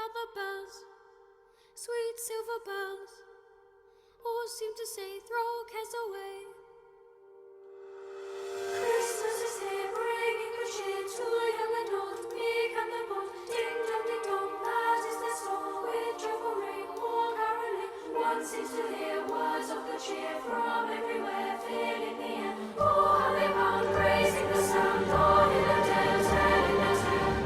the bells, sweet silver bells, all seem to say throw cares away. Christmas is here, bringing good cheer to young and old, meek and the bold. Ding dong, that is their song. With joyful ring or caroling, one seems to hear words of good cheer from everywhere, filling the air. Oh, how they bound, raising the sound, all in the dale, telling their tale.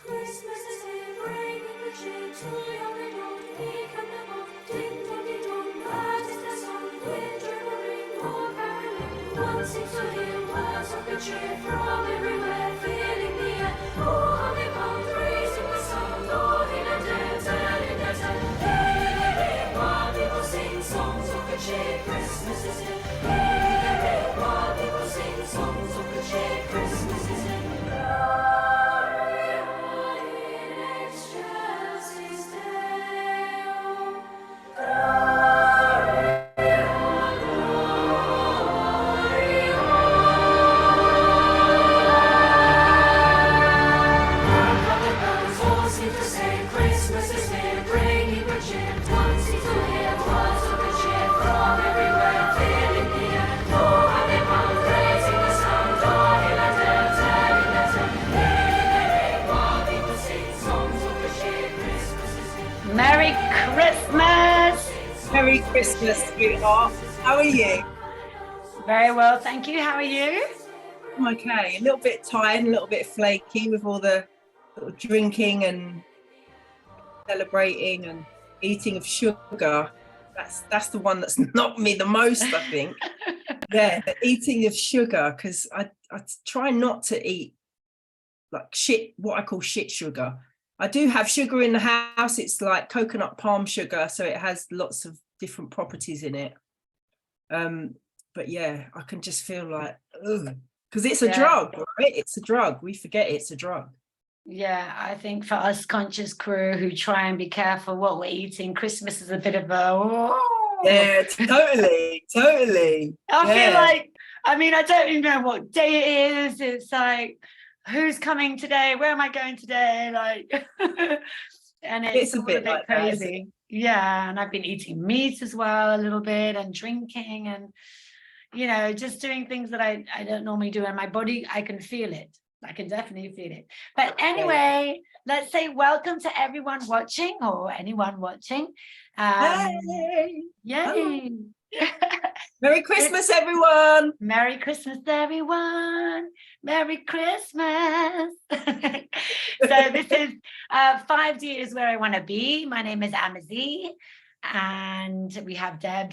Christmas is here, bringing the cheer to young and old, meek and the bold. Ding dong, that is their song. With joyful ring or caroling, one seems to hear words of good cheer from everywhere, filling the air. Oh, how they bound, raising the sound, all in a dale, telling their tale. Hey, hey, hey, while people sing songs of good cheer, Christmas is here. Hey, hey, hey, while people sing songs of good cheer, Christmas is here. Merry Christmas! Merry Christmas, sweetheart. How are you? Very well, thank you. How are you? I'm okay. A little bit tired, a little bit flaky with all the sort of drinking and celebrating and eating of sugar. That's the one that's knocked me the most, I think. Yeah, the eating of sugar, because I try not to eat like shit, what I call shit sugar. I do have sugar in the house. It's like coconut palm sugar, so it has lots of different properties in it. But yeah, I can just feel like, because it's a drug, right? It's a drug. We forget it's a drug. Yeah, I think for us conscious crew who try and be careful what we're eating, Christmas is a bit of a... Yeah, totally. I feel like, I mean, I don't even know what day it is. It's like, who's coming today? Where am I going today? Like, and it's a bit like crazy. Yeah, and I've been eating meat as well a little bit and drinking and, you know, just doing things that I don't normally do. And my body, I can feel it. I can definitely feel it. But anyway, let's say welcome to everyone watching or anyone watching. Hey. Yay. Merry Christmas, everyone. Merry Christmas, everyone. Merry Christmas. So this is 5 years where I want to be. My name is Amazee, and we have Deb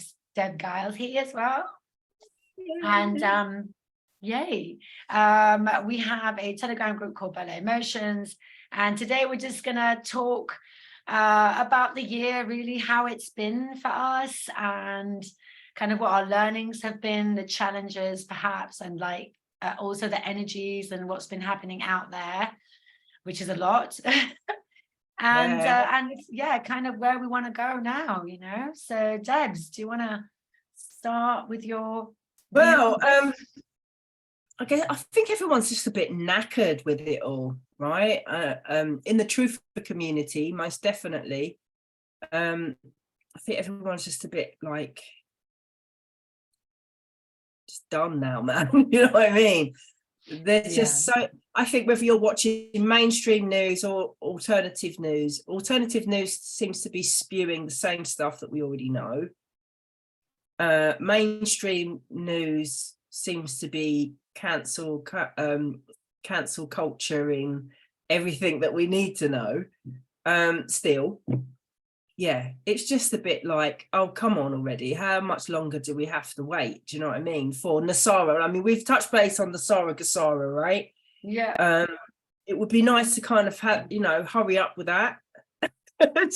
Giles here as well. And yay. We have a Telegram group called Ballet Emotions, and today we're just gonna talk about the year, really how it's been for us and kind of what our learnings have been, the challenges perhaps, and like also the energies and what's been happening out there, which is a lot. And kind of where we want to go now, you know. So Debs, do you want to start with your... Well, I think everyone's just a bit knackered with it all, right? In the truth community, most definitely. I think everyone's just a bit like just done now, man. You know what I mean? There's just so, I think whether you're watching mainstream news or alternative news seems to be spewing the same stuff that we already know. Mainstream news seems to be cancel culture-ing everything that we need to know. Still, yeah, it's just a bit like, oh, come on already. How much longer do we have to wait? Do you know what I mean? For Nasara, I mean, we've touched base on Nasara Gasara, right? Yeah. It would be nice to kind of have, you know, hurry up with that. Do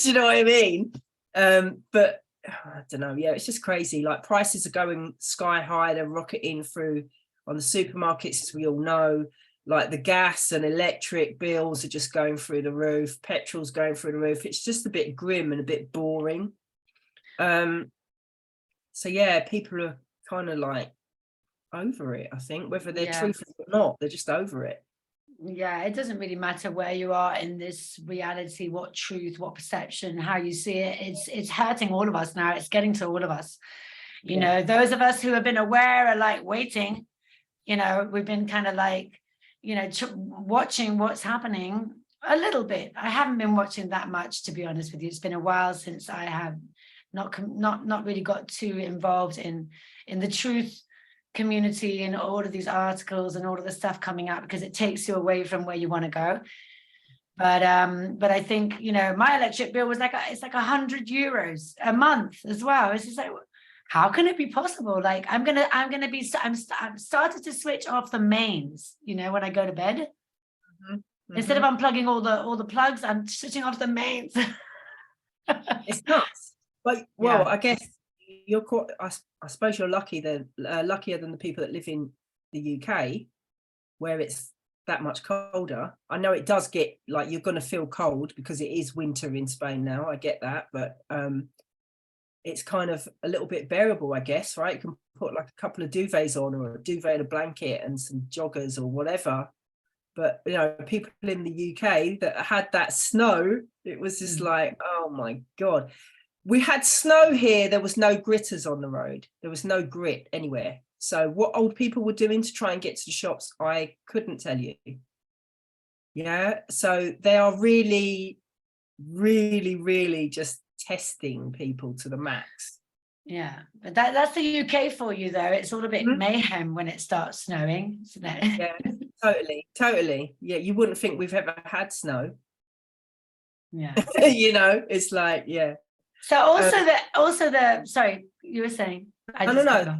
you know what I mean? But I don't know. Yeah, it's just crazy. Like prices are going sky high. They're rocketing through on the supermarkets, as we all know. like the gas and electric bills are just going through the roof, petrol's going through the roof. It's just a bit grim and a bit boring. So yeah, people are kind of like over it, I think, whether they're truthful or not, they're just over it. Yeah, it doesn't really matter where you are in this reality, what truth, what perception, how you see it. It's hurting all of us now. It's getting to all of us. You know, those of us who have been aware are like waiting. You know, we've been kind of like, you know, watching what's happening a little bit. I haven't been watching that much, to be honest with you. It's been a while since I have not really got too involved in the truth community and all of these articles and all of the stuff coming out, because it takes you away from where you want to go. But I think, you know, my electric bill was like it's like €100 a month as well. It's just like, how can it be possible? Like I'm started to switch off the mains, you know, when I go to bed. Instead of unplugging all the plugs, I'm switching off the mains. It's nuts. But well, I guess you're quite, I suppose you're luckier than the people that live in the UK, where it's that much colder. I know it does get like, you're going to feel cold because it is winter in Spain now. I get that, but it's kind of a little bit bearable, I guess, right? You can put like a couple of duvets on, or a duvet and a blanket and some joggers or whatever. But, you know, people in the UK that had that snow, it was just like, oh my God. We had snow here. There was no gritters on the road. There was no grit anywhere. So what old people were doing to try and get to the shops, I couldn't tell you. Yeah. So they are really, really, really just testing people to the max. Yeah, but that's the UK for you, though. It's all a bit mayhem when it starts snowing, isn't it? Yeah, totally. Yeah, you wouldn't think we've ever had snow. Yeah. You know, it's like, yeah. So also the sorry, you were saying. No.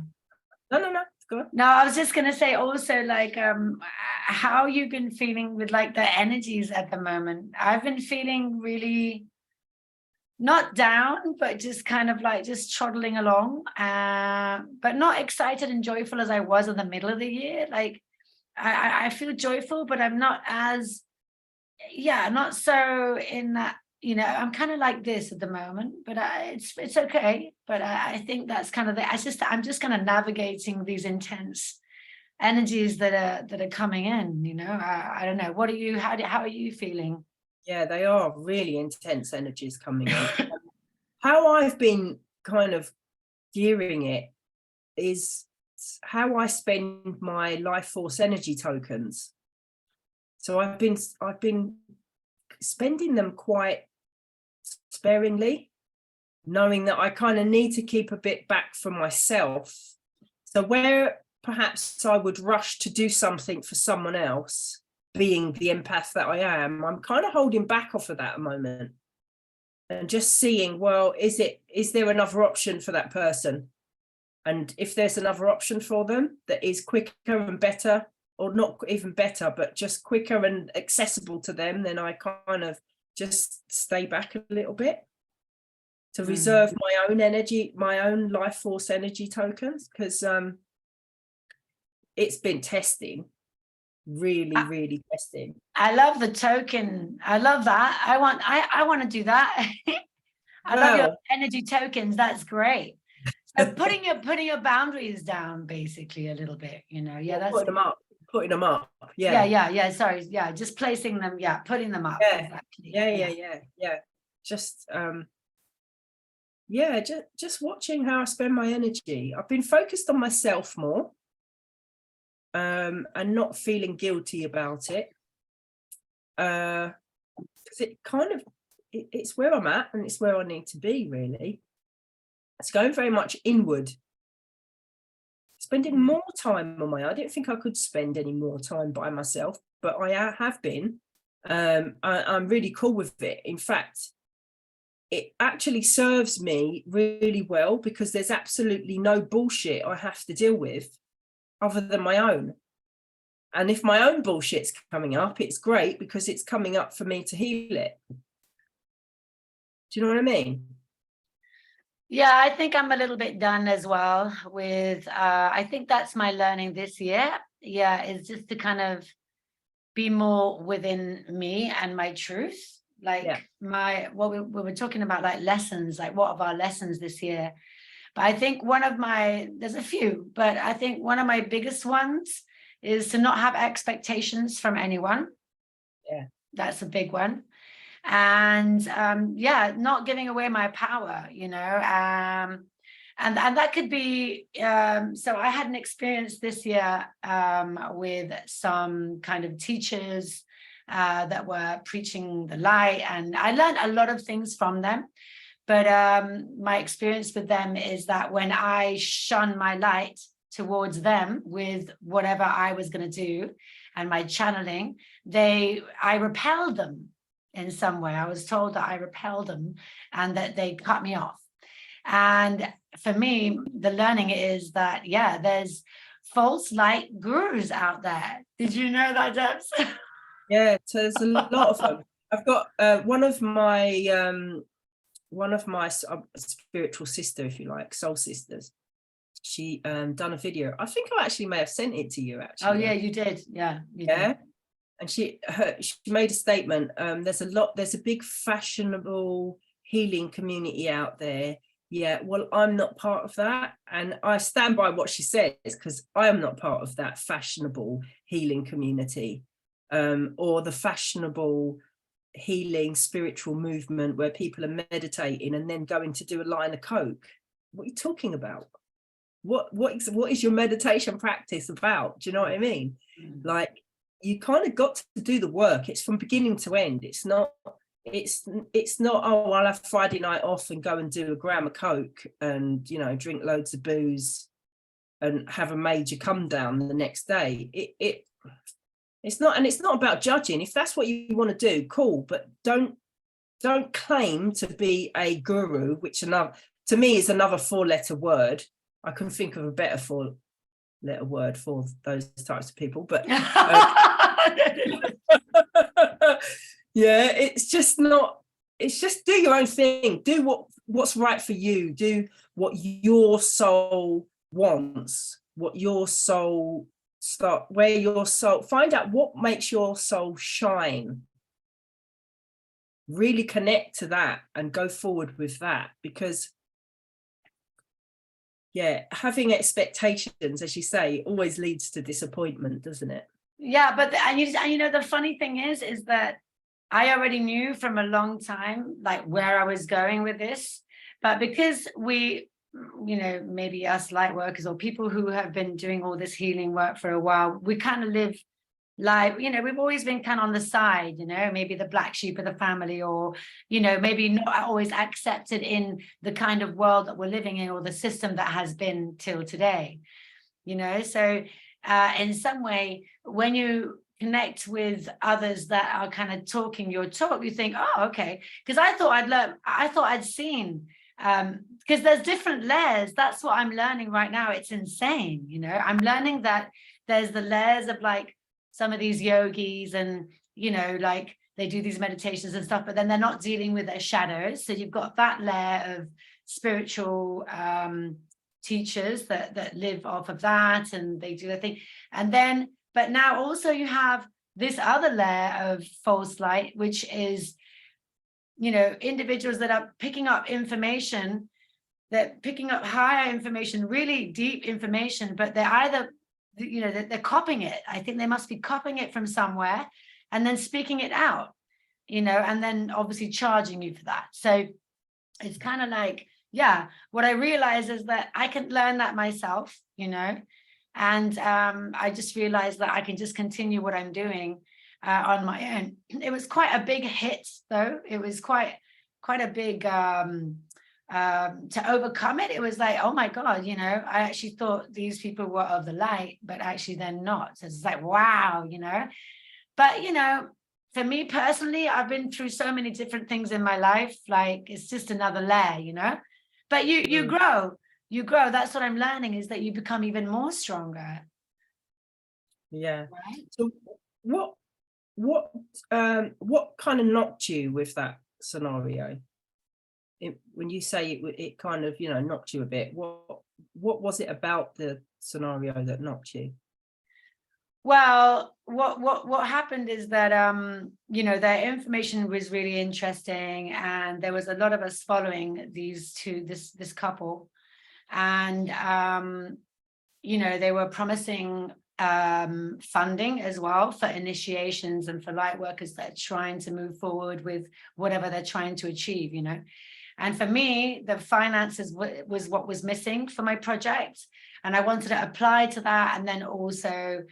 Go on. No, I was just gonna say also, like, how you've been feeling with like the energies at the moment. I've been feeling really not down, but just kind of like just trotting along, but not excited and joyful as I was in the middle of the year. Like I feel joyful, but I'm not as, not so in that, you know, I'm kind of like this at the moment, but it's okay. But I think that's kind of I'm just kind of navigating these intense energies that are coming in, you know. I don't know. What are you, how are you feeling? Yeah, they are really intense energies coming in. How I've been kind of gearing it is how I spend my life force energy tokens. So I've been spending them quite sparingly, knowing that I kind of need to keep a bit back for myself. So where perhaps I would rush to do something for someone else, being the empath that I am, I'm kind of holding back off of that at the moment and just seeing, well, is there another option for that person? And if there's another option for them that is quicker and better, or not even better, but just quicker and accessible to them, then I kind of just stay back a little bit to reserve my own energy, my own life force energy tokens, because it's been testing. Really testing. I love the token. I love that. I want to do that. I love your energy tokens. That's great. So putting your boundaries down, basically, a little bit, you know. Yeah, that's putting them up. Yeah. Sorry. Yeah, just placing them. Yeah, putting them up. Yeah. Exactly. Yeah. Just watching how I spend my energy. I've been focused on myself more. And not feeling guilty about it, because it kind of it's where I'm at and it's where I need to be, really. It's going very much inward, spending more time on my own. I didn't think I could spend any more time by myself, but I have been. I'm really cool with it. In fact, it actually serves me really well, because there's absolutely no bullshit I have to deal with other than my own. And if my own bullshit's coming up, it's great, because it's coming up for me to heal it. Do you know what I mean? Yeah, I think I'm a little bit done as well with, I think that's my learning this year. Yeah, it's just to kind of be more within me and my truth. Like Yeah. what we were talking about, like lessons, like what are our lessons this year? But I think one of my, there's a few, but I think one of my biggest ones is to not have expectations from anyone. Yeah. That's a big one. And yeah, not giving away my power, you know. And that could be, so I had an experience this year with some kind of teachers that were preaching the light, and I learned a lot of things from them. But my experience with them is that when I shone my light towards them with whatever I was going to do and my channeling, I repelled them in some way. I was told that I repelled them and that they cut me off. And for me, the learning is that, yeah, there's false light gurus out there. Did you know that, Debz? Yeah, so there's a lot of them. I've got one of my spiritual sister, if you like, soul sisters. She done a video. I think I actually may have sent it to you, actually. Oh yeah, you did. Yeah, you did. And she made a statement. There's a big fashionable healing community out there. Yeah, well, I'm not part of that, and I stand by what she says, because I am not part of that fashionable healing community, or the fashionable healing spiritual movement where people are meditating and then going to do a line of coke. What are you talking about? What is your meditation practice about? Do you know what I mean? Like, you kind of got to do the work. It's from beginning to end. It's not, oh, I'll have Friday night off and go and do a gram of coke and, you know, drink loads of booze and have a major come down the next day. It's not, and it's not about judging. If that's what you want to do, cool, but don't claim to be a guru, which to me is another 4-letter word. I couldn't think of a better 4-letter word for those types of people, but yeah, it's just do your own thing. Do what's right for you. Do what your soul wants, what your soul find out what makes your soul shine. Really connect to that and go forward with that, because yeah, having expectations, as you say, always leads to disappointment, doesn't it? Yeah, but you know, the funny thing is that I already knew from a long time, like, where I was going with this. But because we, you know, maybe us light workers or people who have been doing all this healing work for a while, we kind of live like, you know, we've always been kind of on the side, you know, maybe the black sheep of the family, or, you know, maybe not always accepted in the kind of world that we're living in, or the system that has been till today, you know. So in some way, when you connect with others that are kind of talking your talk, you think, oh, okay, because I thought I'd seen, because there's different layers. That's what I'm learning right now. It's insane, you know. I'm learning that there's the layers of, like, some of these yogis, and, you know, like, they do these meditations and stuff, but then they're not dealing with their shadows. So you've got that layer of spiritual teachers that live off of that, and they do their thing. And then, but now also you have this other layer of false light, which is, you know, individuals that are picking up information, they're picking up higher information, really deep information, but they're either, you know, they're copying it. I think they must be copying it from somewhere and then speaking it out, you know, and then obviously charging you for that. So it's kind of like, yeah, what I realize is that I can learn that myself, you know, and I just realized that I can just continue what I'm doing on my own. It was quite a big hit, though. It was quite a big to overcome it. It was like, oh my God, you know, I actually thought these people were of the light, but actually they're not. So it's like, wow, you know. But, you know, for me personally, I've been through so many different things in my life. Like, it's just another layer, you know. But you grow. That's what I'm learning, is that you become even more stronger. Yeah. Right? So what kind of knocked you with that scenario? When you say it kind of, you know, knocked you a bit, what was it about the scenario that knocked you? Well, what happened is that their information was really interesting, and there was a lot of us following this couple, and they were promising funding as well for initiations and for light workers that are trying to move forward with whatever they're trying to achieve, And for me, the finances was what was missing for my project. And I wanted to apply to that, and then also,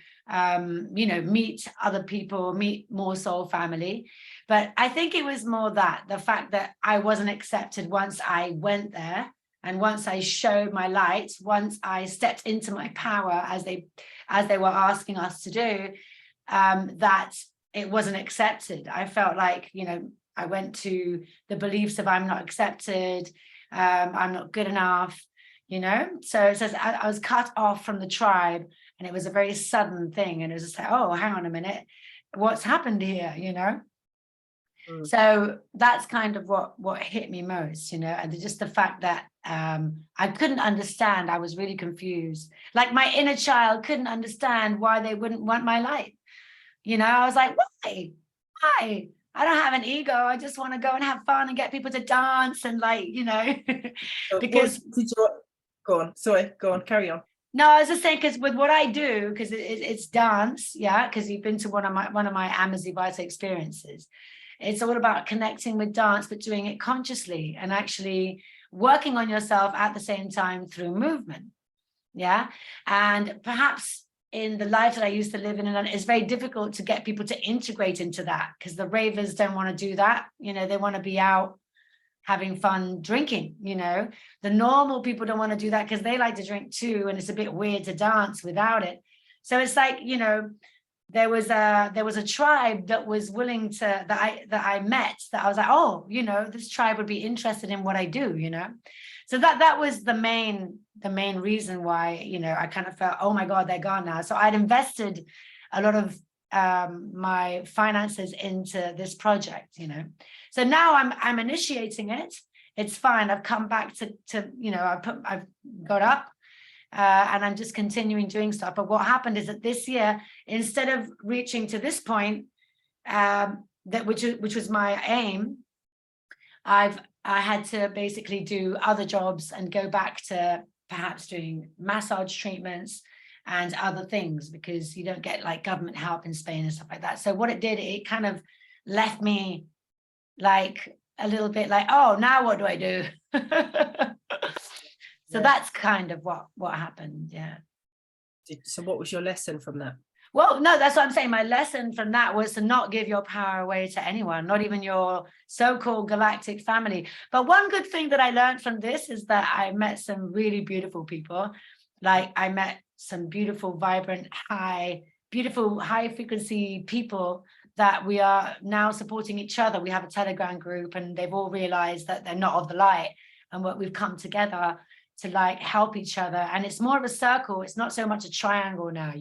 meet other people, meet more soul family. But I think it was more that the fact that I wasn't accepted once I went there, and once I showed my light, once I stepped into my power, as they were asking us to do, that it wasn't accepted. I felt like, I went to the beliefs of I'm not accepted, I'm not good enough, So it says I was cut off from the tribe, and it was a very sudden thing. And it was just like, oh, hang on a minute, what's happened here, So that's kind of what hit me most, and just the fact that I couldn't understand. I was really confused. Like my inner child couldn't understand why they wouldn't want my light. I was like, why? I don't have an ego. I just want to go and have fun and get people to dance and because go on. Sorry, go on, carry on. No, I was just saying, because with what I do, because it's dance, yeah, because you've been to one of my Amazee Vita experiences. It's all about connecting with dance, but doing it consciously and actually working on yourself at the same time through movement. Yeah. And perhaps in the life that I used to live in, it's very difficult to get people to integrate into that, because the ravers don't want to do that. They want to be out having fun drinking. The normal people don't want to do that because they like to drink too, and it's a bit weird to dance without it. So it's like, there was a tribe that was willing to, that I met, that I was like, oh, this tribe would be interested in what I do, So that was the main reason why, I kind of felt, oh my God, they're gone now. So I'd invested a lot of my finances into this project, So now I'm initiating it. It's fine. I've come back to I've got up. And I'm just continuing doing stuff. But what happened is that this year, instead of reaching to this point, which was my aim, I had to basically do other jobs and go back to perhaps doing massage treatments and other things, because you don't get like government help in Spain and stuff like that. So what it did, it kind of left me like a little bit like, oh, now what do I do? So that's kind of what happened. Yeah. So what was your lesson from that? Well, no, that's what I'm saying. My lesson from that was to not give your power away to anyone, not even your so-called galactic family. But one good thing that I learned from this is that I met some really beautiful people. Like I met some beautiful, vibrant, high frequency people that we are now supporting each other. We have a Telegram group, and they've all realized that they're not of the light, and what we've come together to like help each other. And it's more of a circle. It's not so much a triangle now,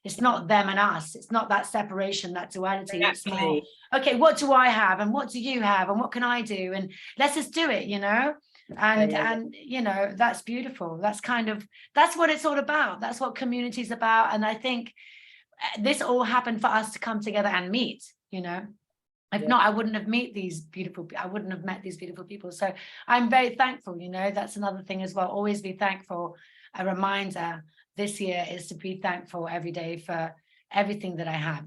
it's not them and us. It's not that separation, that duality. Exactly. It's more, okay, what do I have? And what do you have? And what can I do? And let's just do it, and that's beautiful. That's what it's all about. That's what community is about. And I think this all happened for us to come together and meet, If not, I wouldn't have met these beautiful people. So I'm very thankful, that's another thing as well. Always be thankful. A reminder this year is to be thankful every day for everything that I have,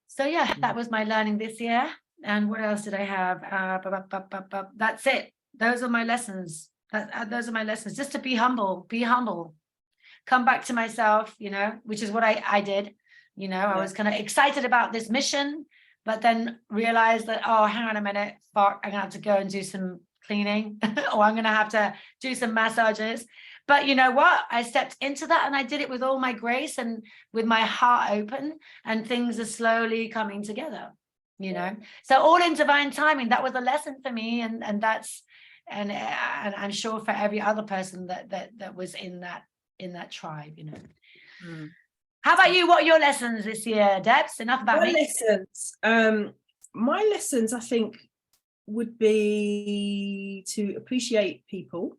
So yeah, that was my learning this year. And what else did I have? That's it. Those are my lessons. Those are my lessons. Just to be humble, come back to myself, which is what I did. I was kind of excited about this mission, but then realized that, oh, hang on a minute, fuck, I'm gonna have to go and do some cleaning or I'm gonna have to do some massages. But you know what? I stepped into that and I did it with all my grace and with my heart open, and things are slowly coming together, So all in divine timing. That was a lesson for me, and I'm sure for every other person that was in that tribe, How about you? What are your lessons this year, Debs? Enough about me. My lessons, I think, would be to appreciate people,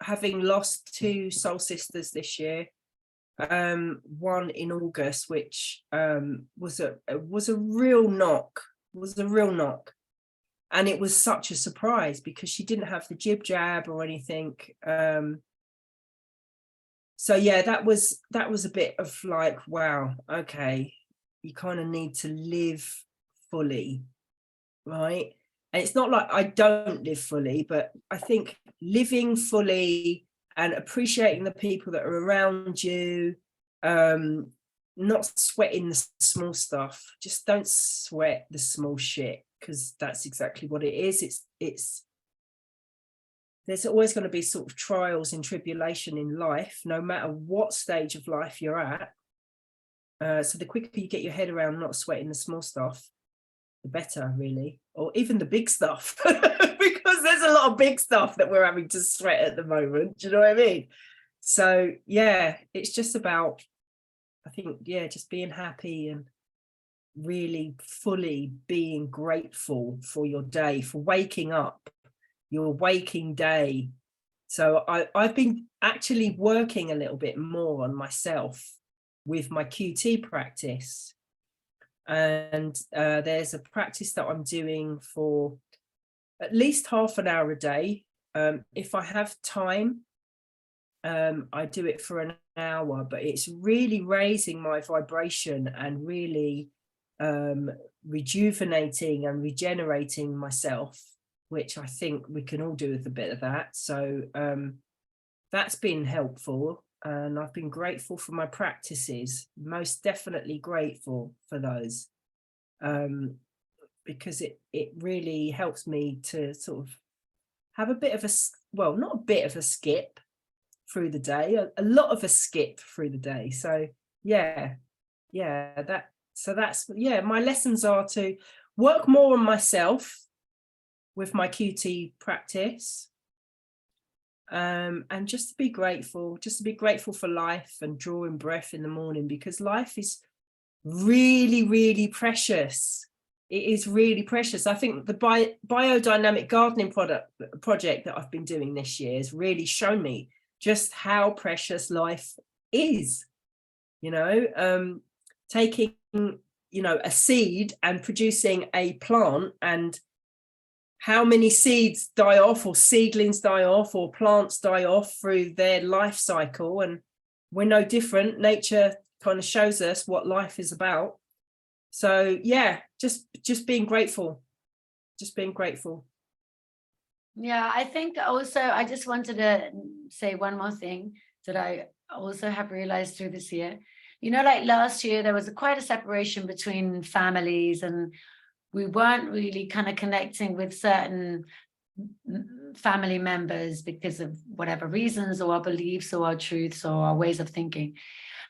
having lost two soul sisters this year, one in August, which was a real knock, and it was such a surprise because she didn't have the jab or anything. So yeah, that was a bit of like, wow, okay, you kind of need to live fully, right? And it's not like I don't live fully, but I think living fully and appreciating the people that are around you, not sweating the small stuff. Just don't sweat the small shit, because that's exactly what it is. It's there's always going to be sort of trials and tribulation in life, no matter what stage of life you're at. So the quicker you get your head around not sweating the small stuff, the better, really, or even the big stuff, because there's a lot of big stuff that we're having to sweat at the moment. Do you know what I mean? So yeah, it's just about, I think, yeah, just being happy and really fully being grateful for your day, for waking up, your waking day. So I've been actually working a little bit more on myself with my QT practice. And there's a practice that I'm doing for at least half an hour a day. If I have time, I do it for an hour, but it's really raising my vibration and really rejuvenating and regenerating myself, which I think we can all do with a bit of that. So that's been helpful. And I've been grateful for my practices, most definitely grateful for those, because it really helps me to sort of have a bit of a, well, not a bit of a skip through the day, a lot of a skip through the day. So yeah, that's, yeah, my lessons are to work more on myself with my QT practice, and just to be grateful for life and drawing breath in the morning, because life is really, really precious. It is really precious. I think the biodynamic gardening project that I've been doing this year has really shown me just how precious life is. You know, taking, you know, a seed and producing a plant, and how many seeds die off, or seedlings die off, or plants die off through their life cycle. And we're no different. Nature kind of shows us what life is about. So yeah, just being grateful, Yeah, I think also I just wanted to say one more thing that I also have realized through this year. You know, like last year, there was quite a separation between families, and we weren't really kind of connecting with certain family members because of whatever reasons, or our beliefs, or our truths, or our ways of thinking.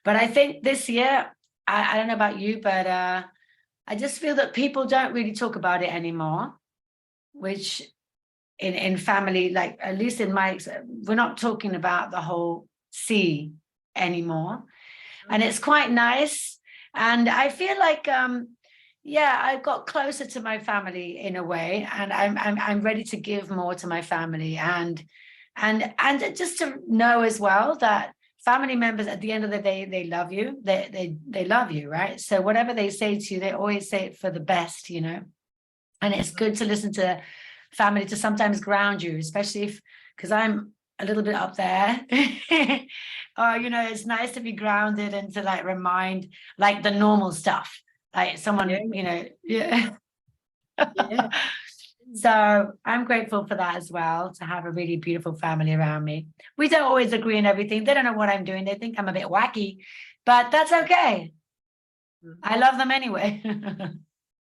But I think this year, I don't know about you, but I just feel that people don't really talk about it anymore, which in family, like at least in my, we're not talking about the whole C anymore. And it's quite nice. And I feel like, yeah, I got closer to my family in a way, and I'm ready to give more to my family, and just to know as well that family members at the end of the day, they love you. They love you, right? So whatever they say to you, they always say it for the best, you know. And it's good to listen to family to sometimes ground you, especially if, because I'm a little bit up there. You know, it's nice to be grounded and to like remind like the normal stuff. Like someone, yeah. you know, yeah. Yeah. So I'm grateful for that as well, to have a really beautiful family around me. We don't always agree on everything. They don't know what I'm doing. They think I'm a bit wacky, but that's okay. I love them anyway.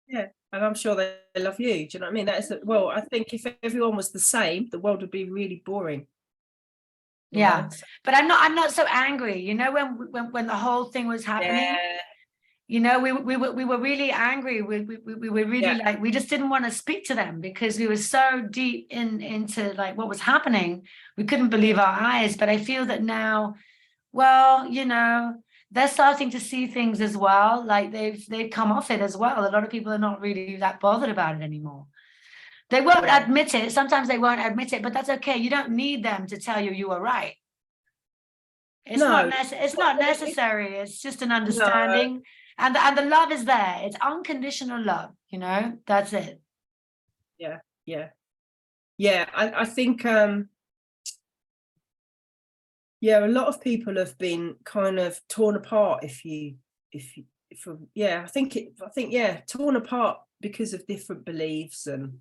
Yeah, and I'm sure they love you. Do you know what I mean? That's, well, I think if everyone was the same, the world would be really boring. Yeah, know? but I'm not so angry. You know, when the whole thing was happening, Yeah. you know, we were really angry. We were really Yeah. like, we just didn't want to speak to them because we were so deep into like what was happening. We couldn't believe our eyes. But I feel that now, well, you know, they're starting to see things as well. Like they've come off it as well. A lot of people are not really that bothered about it anymore. They won't admit it. Sometimes they won't admit it, but that's okay. You don't need them to tell you you were right. It's No, it's not necessary. It's just an no, understanding, and the love is there. It's unconditional love. You know, that's it. yeah, yeah, yeah. I think yeah, a lot of people have been kind of torn apart. Yeah, I think yeah, torn apart because of different beliefs and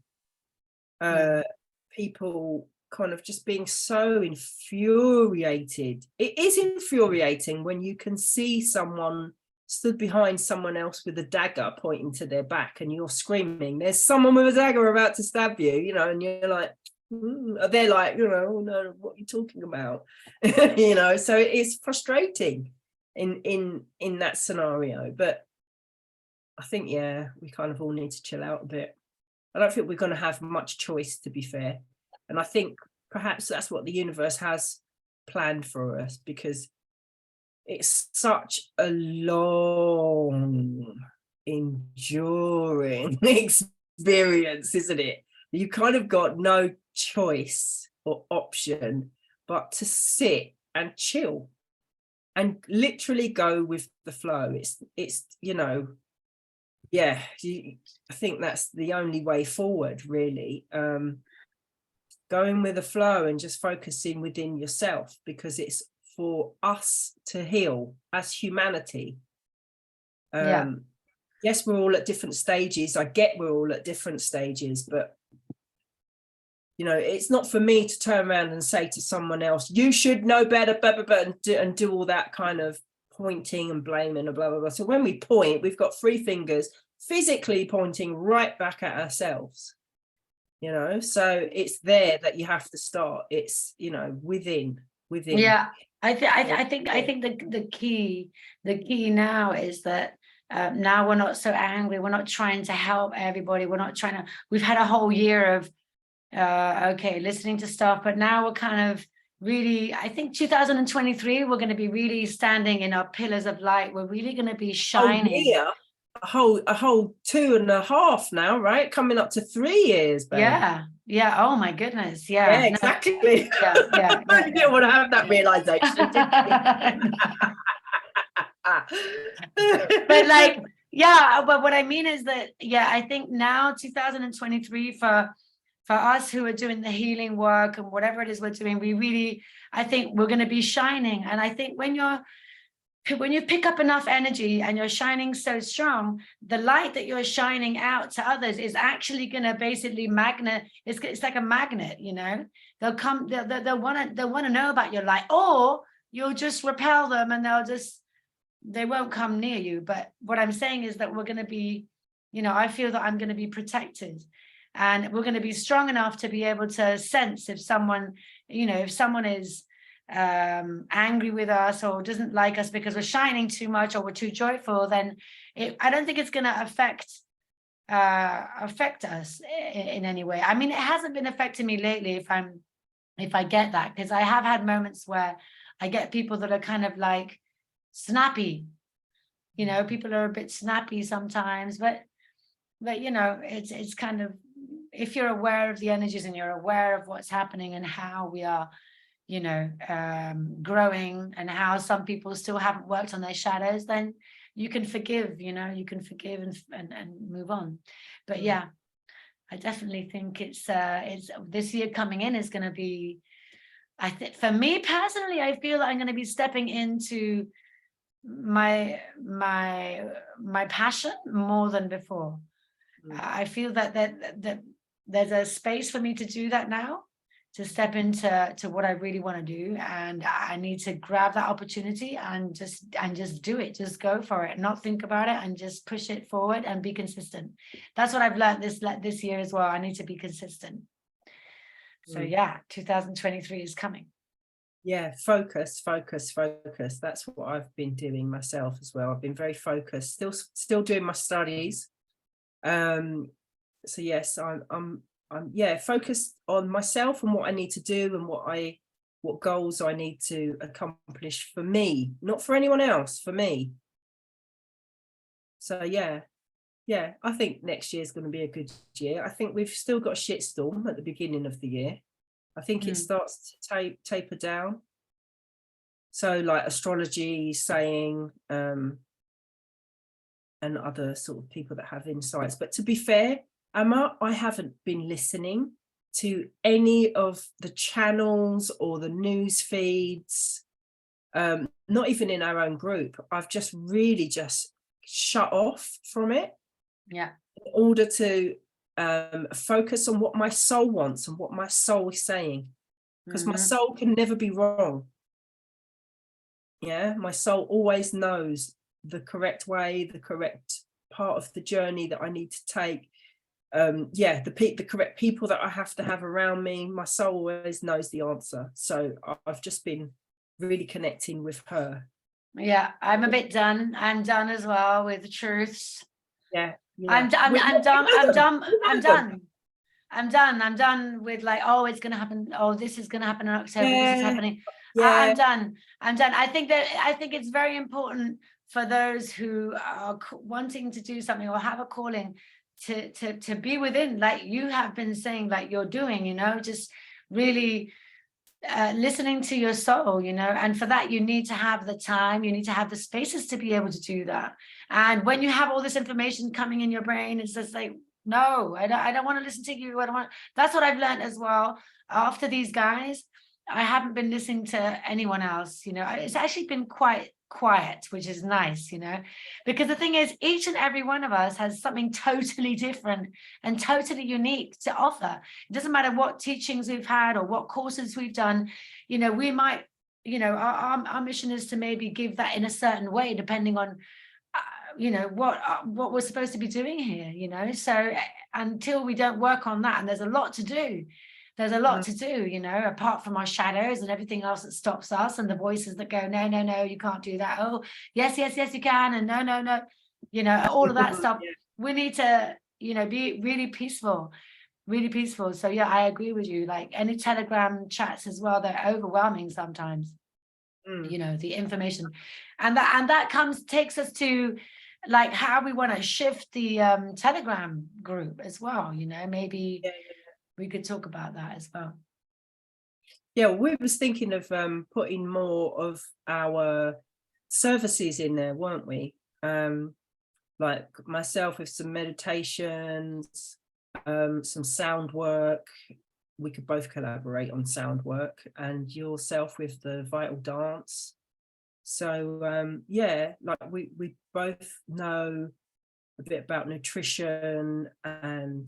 people kind of just being so infuriated. It is infuriating when you can see someone stood behind someone else with a dagger pointing to their back and you're screaming, there's someone with a dagger about to stab you, you know, and you're like, they're like, you know, oh no, what are you talking about? You know, so it's frustrating in that scenario. But I think, yeah, we kind of all need to chill out a bit. I don't think we're going to have much choice, to be fair. And I think perhaps that's what the universe has planned for us, because it's such a long, enduring experience, isn't it? You kind of got no choice or option but to sit and chill and literally go with the flow. It's you know, yeah, I think that's the only way forward, really. Going with the flow and just focusing within yourself, because it's for us to heal as humanity. Yes, we're all at different stages. I get we're all at different stages, but you know, it's not for me to turn around and say to someone else, you should know better, blah, blah, blah, and do all that kind of pointing and blaming and blah, blah, blah. So when we point, we've got three fingers physically pointing right back at ourselves, you know, so it's there that you have to start. It's, you know, within. Yeah, I think the key now is that now we're not so angry. We're not trying to help everybody. We're not trying to. We've had a whole year of okay, listening to stuff, but now we're kind of really. I think 2023 we're going to be really standing in our pillars of light. We're really going to be shining. Yeah, a whole 2.5 now, right? Coming up to 3 years, babe. Yeah. Oh my goodness. Yeah. Exactly. No. You didn't want to have that realization, did you? But like, yeah, but what I mean is that, yeah, I think now 2023 for us who are doing the healing work and whatever it is we're doing, we really, I think we're going to be shining. And I think when you pick up enough energy and you're shining so strong, the light that you're shining out to others is actually going to basically magnet. It's like a magnet, you know. They'll come. They'll want to know about your light, or you'll just repel them and they won't come near you. But what I'm saying is that we're going to be, you know, I feel that I'm going to be protected, and we're going to be strong enough to be able to sense if someone, you know, if someone is angry with us or doesn't like us because we're shining too much or we're too joyful, then I don't think it's going to affect us in any way. I mean, it hasn't been affecting me lately if I get that, because I have had moments where I get people that are kind of like snappy, you know, people are a bit snappy sometimes, but you know, it's kind of, if you're aware of the energies and you're aware of what's happening and how we are, you know, growing, and how some people still haven't worked on their shadows, then you can forgive, you know, you can forgive and move on. But yeah, I definitely think it's this year coming in is going to be, I think for me personally, I feel that I'm going to be stepping into my passion more than before. I feel that there's a space for me to do that now, to step into what I really want to do, and I need to grab that opportunity and just do it, just go for it, not think about it, and just push it forward and be consistent. That's what I've learned this year as well. I need to be consistent. So yeah, 2023 is coming. Yeah, focus. That's what I've been doing myself as well. I've been very focused, still doing my studies. So yes, I'm focused on myself and what I need to do and what goals I need to accomplish for me, not for anyone else, for me. So yeah, yeah, I think next year's going to be a good year. I think we've still got a shitstorm at the beginning of the year. I think it starts to taper down. So like astrology saying, and other sort of people that have insights. But to be fair, Emma, I haven't been listening to any of the channels or the news feeds, not even in our own group. I've just really just shut off from it. Yeah. In order to focus on what my soul wants and what my soul is saying. Because my soul can never be wrong. Yeah, my soul always knows the correct way, the correct part of the journey that I need to take. Yeah, the correct people that I have to have around me. My soul always knows the answer. So I've just been really connecting with her. Yeah, I'm a bit done. I'm done as well with the truths. Yeah, I'm done with like, oh, it's gonna happen, oh, this is gonna happen in October, this is happening. I'm done. I think it's very important for those who are wanting to do something or have a calling to be within, like you have been saying, like you're doing, you know, just really listening to your soul, you know, and for that you need to have the time, you need to have the spaces to be able to do that. And when you have all this information coming in your brain, it's just like, no, I don't want to listen to you. I don't want. That's what I've learned as well. After these guys, I haven't been listening to anyone else, you know. It's actually been quite quiet, which is nice, you know, because the thing is, each and every one of us has something totally different and totally unique to offer. It doesn't matter what teachings we've had or what courses we've done, you know, we might, you know, our mission is to maybe give that in a certain way, depending on you know what we're supposed to be doing here, you know. So until we don't work on that, and there's a lot to do, you know, apart from our shadows and everything else that stops us, and the voices that go, no, no, no, you can't do that, oh yes, yes, yes, you can, and no, no, no, you know, all of that stuff. We need to, you know, be really peaceful. So yeah, I agree with you. Like any Telegram chats as well, they're overwhelming sometimes. You know, the information, and that takes us to like how we want to shift the Telegram group as well, you know. Maybe we could talk about that as well. Yeah, we was thinking of putting more of our services in there, weren't we? Like myself with some meditations, some sound work. We could both collaborate on sound work, and yourself with the vital dance. So yeah, like we both know a bit about nutrition and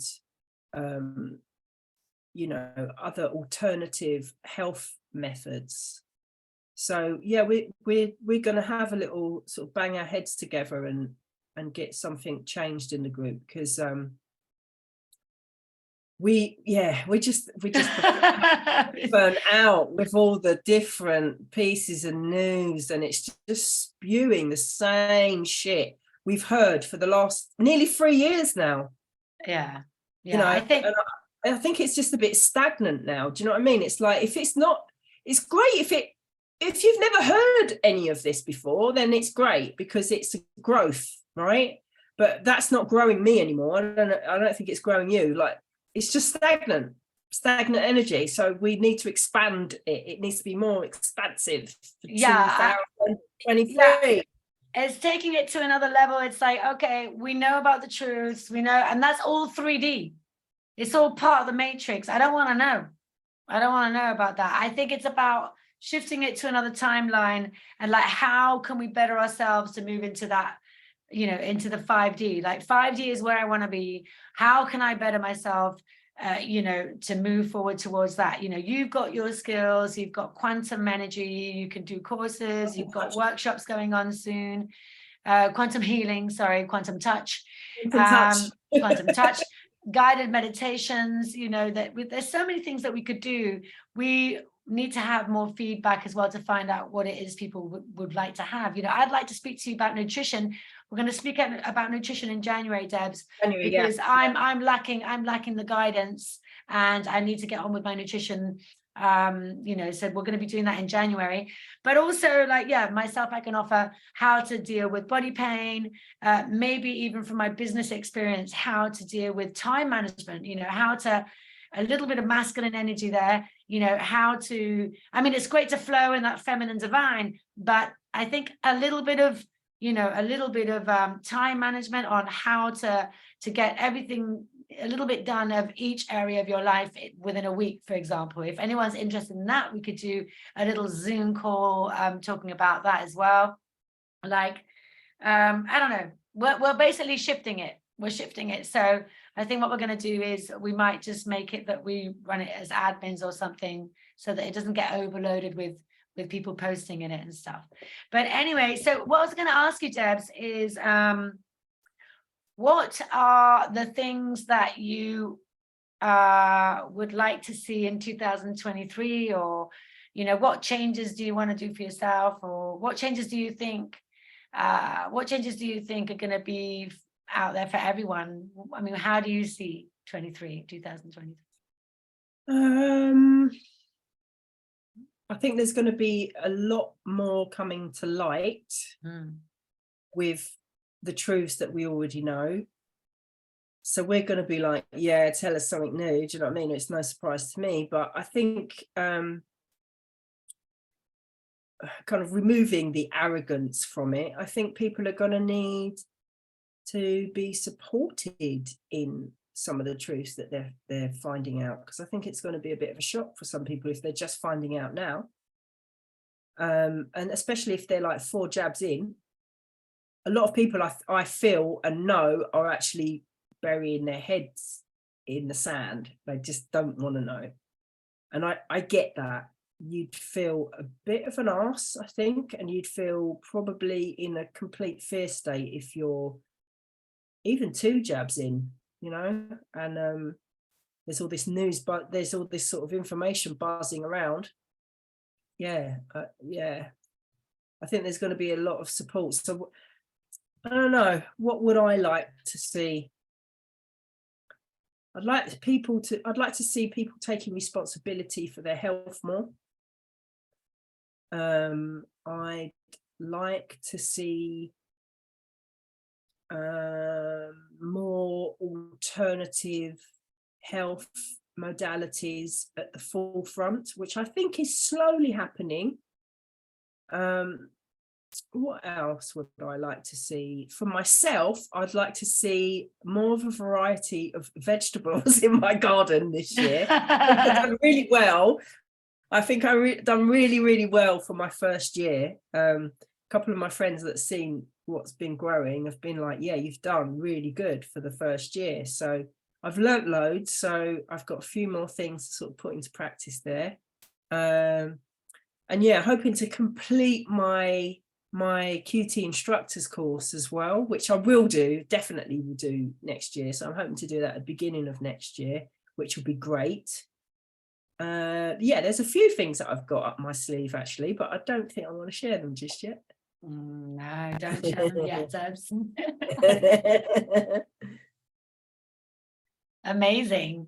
you know, other alternative health methods. So yeah, we're going to have a little sort of bang our heads together and get something changed in the group, because we just burn out with all the different pieces of news, and it's just spewing the same shit we've heard for the last nearly 3 years now. Yeah, you know, I think it's just a bit stagnant now. Do you know what I mean? It's like, if it's not, it's great if you've never heard any of this before, then it's great because it's a growth, right? But that's not growing me anymore. I don't think it's growing you. Like, it's just stagnant energy. So we need to expand it. It needs to be more expansive for 2023. Yeah. It's taking it to another level. It's like, okay, we know about the truths, we know, and that's all 3D. It's all part of the matrix. I don't want to know about that. I think it's about shifting it to another timeline, and like, how can we better ourselves to move into that, you know, into the 5D. Like 5D is where I want to be. How can I better myself, you know, to move forward towards that? You know, you've got your skills, you've got quantum energy, you can do courses, you've got workshops going on soon, quantum touch, quantum touch, guided meditations, you know, that there's so many things that we could do. We need to have more feedback as well to find out what it is people would like to have. You know, I'd like to speak to you about nutrition. We're going to speak about nutrition in January, Debs, because I'm lacking the guidance, and I need to get on with my nutrition you know, so we're going to be doing that in January. But also, like, yeah, myself, I can offer how to deal with body pain, maybe even from my business experience, how to deal with time management, you know, how to, a little bit of masculine energy there, you know, how to, I mean, it's great to flow in that feminine divine, but I think a little bit of, you know, a little bit of time management on how to get everything a little bit done of each area of your life within a week, for example. If anyone's interested in that, we could do a little Zoom call talking about that as well. Like, I don't know, we're basically shifting it. We're shifting it. So I think what we're going to do is we might just make it that we run it as admins or something, so that it doesn't get overloaded with people posting in it and stuff. But anyway, so what I was going to ask you, Debs, is what are the things that you would like to see in 2023, or, you know, what changes do you want to do for yourself, or what changes do you think are going to be out there for everyone? I mean, how do you see 2023? I think there's going to be a lot more coming to light with the truths that we already know. So we're going to be like, yeah, tell us something new. Do you know what I mean? It's no surprise to me, but I think kind of removing the arrogance from it, I think people are going to need to be supported in some of the truths that they're finding out, because I think it's going to be a bit of a shock for some people if they're just finding out now, and especially if they're like 4 jabs in. A lot of people I feel and know are actually burying their heads in the sand. They just don't want to know, and I get that. You'd feel a bit of an arse, I think, and you'd feel probably in a complete fear state if you're even 2 jabs in, you know. And there's all this news, but there's all this sort of information buzzing around. Yeah, I think there's going to be a lot of support. So I don't know, what would I like to see? I'd like to see people taking responsibility for their health more. I'd like to see more alternative health modalities at the forefront, which I think is slowly happening. What else would I like to see? For myself, I'd like to see more of a variety of vegetables in my garden this year. I've done really well. I think I done really, really well for my first year. A couple of my friends that seen what's been growing have been like, yeah, you've done really good for the first year. So I've learnt loads. So I've got a few more things to sort of put into practice there. And yeah, hoping to complete my QT instructors course as well, which I definitely will do next year. So I'm hoping to do that at the beginning of next year, which will be great. Yeah, there's a few things that I've got up my sleeve actually, but I don't think I want to share them just yet. No, don't share them yet, Debs. Amazing.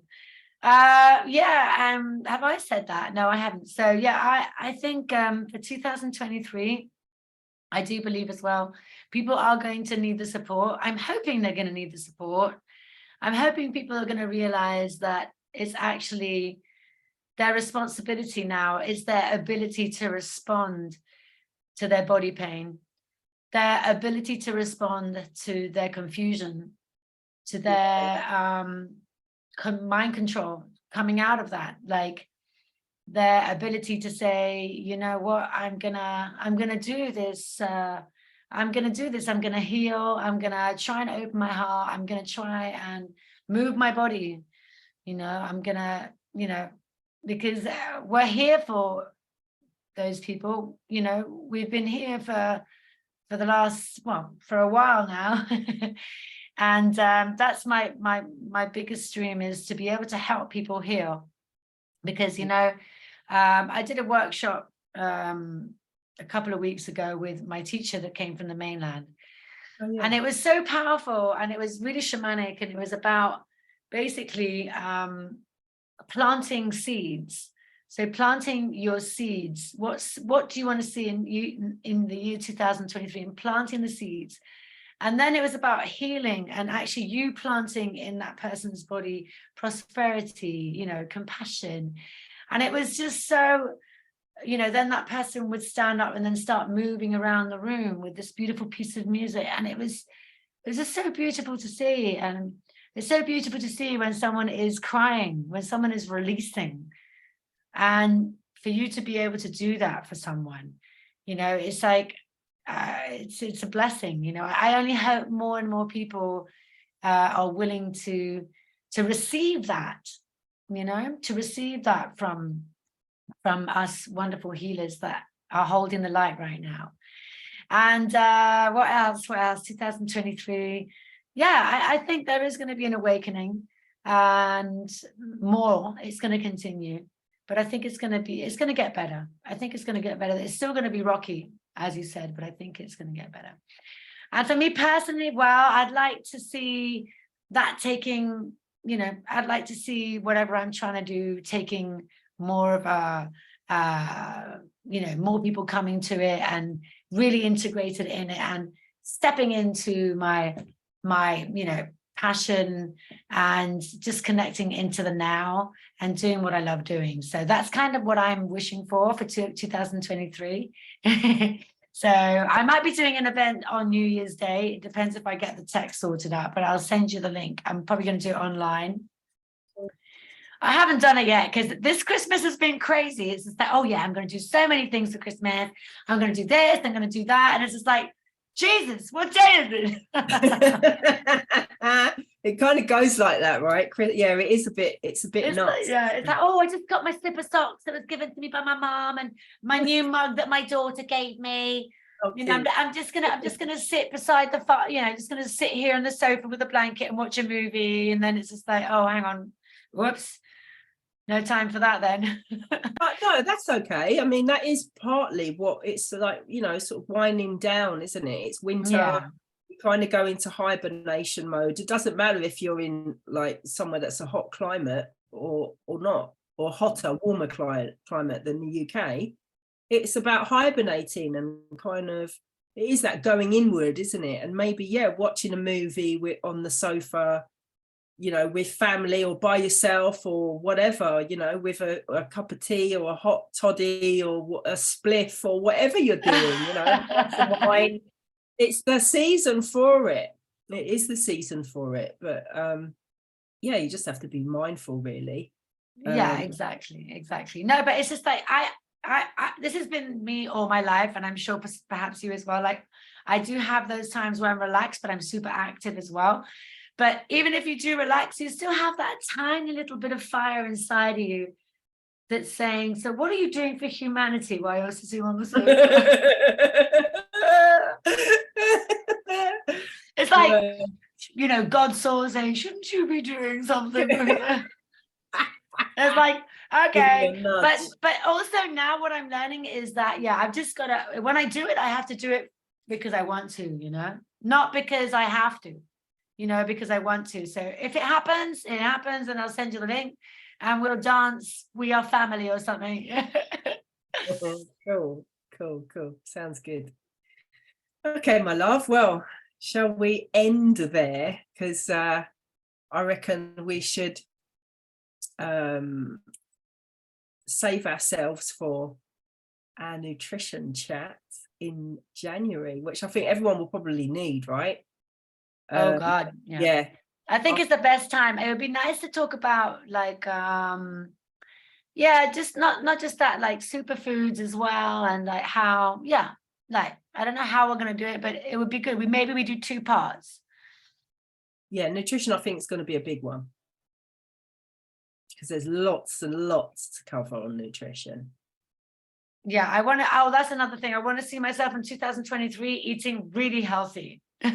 Yeah, have I said that? No, I haven't. So yeah, I think for 2023, I do believe as well, people are going to need the support. I'm hoping they're going to need the support. I'm hoping people are going to realize that it's actually their responsibility now, is their ability to respond to their body pain, their ability to respond to their confusion, to their mind control, coming out of that, like their ability to say, you know what, I'm gonna do this. I'm gonna heal. I'm gonna try and open my heart. I'm gonna try and move my body. You know, I'm gonna, you know, because we're here for those people. You know, we've been here for the last, well, for a while now. And that's my biggest dream, is to be able to help people heal. Because, you know, I did a workshop a couple of weeks ago with my teacher that came from the mainland. Oh, yeah. And it was so powerful, and it was really shamanic, and it was about basically planting seeds So planting your seeds, what do you want to see in the year 2023, and planting the seeds. And then it was about healing, and actually you planting in that person's body prosperity, you know, compassion. And it was just so, you know, then that person would stand up and then start moving around the room with this beautiful piece of music. And it was just so beautiful to see. And it's so beautiful to see when someone is crying, when someone is releasing. And for you to be able to do that for someone, you know, it's like, it's a blessing. You know, I only hope more and more people are willing to receive that, you know, to receive that from us wonderful healers that are holding the light right now. And what else 2023, yeah, I think there is going to be an awakening, and more, it's going to continue, but I think it's going to get better. I think it's going to get better. It's still going to be rocky, as you said, but I think it's going to get better. And for me personally, well, I'd like to see that taking, you know, I'd like to see whatever I'm trying to do taking more of a, you know, more people coming to it and really integrated in it and stepping into my, you know, passion and just connecting into the now and doing what I love doing. So that's kind of what I'm wishing for 2023. So I might be doing an event on New Year's Day. It depends if I get the tech sorted out, but I'll send you the link. I'm probably going to do it online. I haven't done it yet because this Christmas has been crazy. It's just like, oh yeah, I'm going to do so many things for Christmas. I'm going to do this, I'm going to do that. And it's just like, Jesus, what day is it? It kind of goes like that, right? Yeah, it's a bit nuts. Yeah, it's like, oh, I just got my slipper socks that was given to me by my mom, and my new mug that my daughter gave me. Okay. You know, I'm just gonna sit beside the fire, you know, just gonna sit here on the sofa with a blanket and watch a movie, and then it's just like, oh, hang on, whoops, no time for that then. But no, that's okay. I mean, that is partly what it's like, you know, sort of winding down, isn't it? It's winter. Yeah. You kind of go into hibernation mode. It doesn't matter if you're in like somewhere that's a hot climate or not, or hotter, warmer climate than the UK. It's about hibernating and kind of, it is that going inward, isn't it? And maybe, yeah, watching a movie on the sofa, you know, with family or by yourself or whatever, you know, with a cup of tea or a hot toddy or a spliff or whatever you're doing, you know, some wine. It's the season for it. It is the season for it. But yeah, you just have to be mindful, really. Yeah, exactly. No, but it's just like I this has been me all my life, and I'm sure perhaps you as well. Like, I do have those times where I'm relaxed, but I'm super active as well. But even if you do relax, you still have that tiny little bit of fire inside of you that's saying, so what are you doing for humanity while you're sitting on the sofa? It's like, you know, God saw saying, shouldn't you be doing something? It's like, okay, but also now what I'm learning is that, yeah, I've just got to, when I do it, I have to do it because I want to, you know, not because I have to, you know, because I want to. So if it happens, and I'll send you the link and we'll dance We Are Family or something. Cool. Sounds good. Okay, my love. Well, shall we end there? Because I reckon we should save ourselves for our nutrition chat in January, which I think everyone will probably need, right? Oh God, yeah. I think it's the best time. It would be nice to talk about like yeah, just not just that, like superfoods as well, and like how, yeah, like I don't know how we're gonna do it, but it would be good. Maybe we do 2 parts. Yeah, nutrition I think is going to be a big one, because there's lots and lots to cover on nutrition. Yeah, I want to, oh, that's another thing. I want to see myself in 2023 eating really healthy. Fair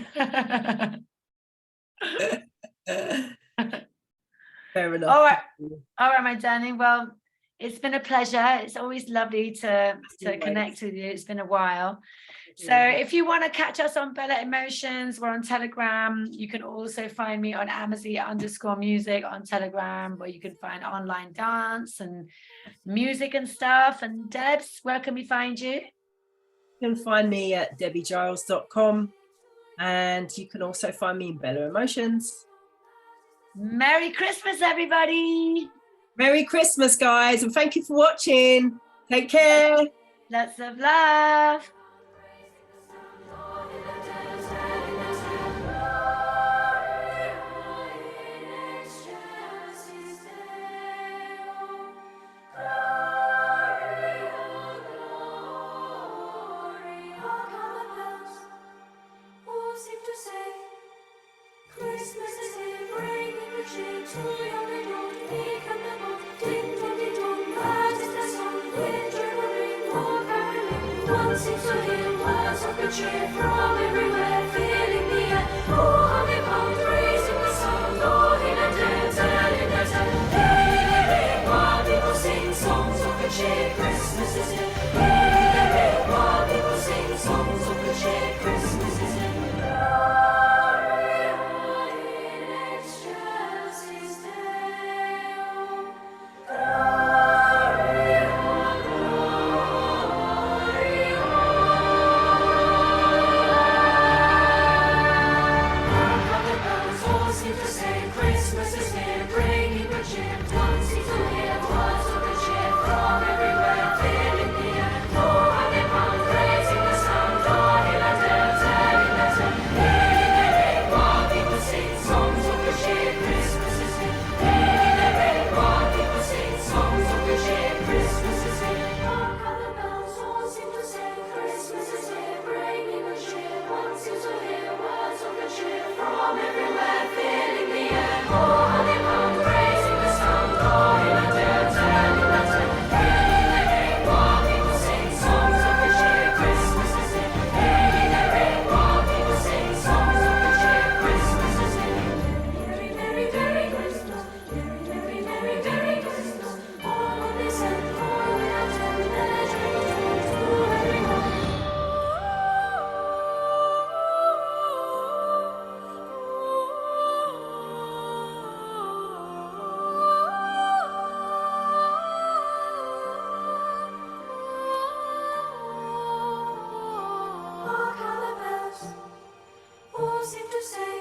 enough. All right, my darling. Well, it's been a pleasure. It's always lovely to connect with you. It's been a while. So if you want to catch us on Bella Emotions, we're on Telegram. You can also find me on Amazee_music on Telegram, where you can find online dance and music and stuff. And Debs, where can we find you? You can find me at debbiegiles.com, and you can also find me in Bella Emotions. Merry Christmas, everybody. Merry Christmas, guys, and thank you for watching. Take care. Lots of love. Christmas is here, bringing the cheer to young and old. Meek and the bold, ding dong ding dong, that is the song. Wind dribbling, more caroling. One seems to hear words of good cheer from everywhere, filling the air. Oh, how they pound, raising the sound, all in a day, telling their tale. Hey, hey, hey, while people sing songs of good cheer, Christmas is here. Hey, hey, hey, while people sing songs of good cheer, Christmas is here. Christmas is here, bringing good cheer. One seems to hear words of good cheer from everywhere, filling the air. Oh, how they pound, raising the sound, all in a day, telling their tale. Hey, hey, hey, while people sing songs of good cheer, Christmas is here. Hey, hey, hey, while people sing songs of good cheer, Christmas is here. Hark how the bells all seem to say, Christmas is here, bringing good cheer. One seems to hear words of good cheer from everywhere, filling the air. Oh, how they pound, raising the sound, all in a day, telling their tale. Hey, hey, hey, while people sing songs of good cheer, Christmas is here. Hey, hey, hey, while people sing songs of good cheer, Christmas is here. Merry, merry, merry Christmas. Merry, merry, merry, merry Christmas. All on this earth, all without end, measure to everyone. Hark how the bells all seem to say.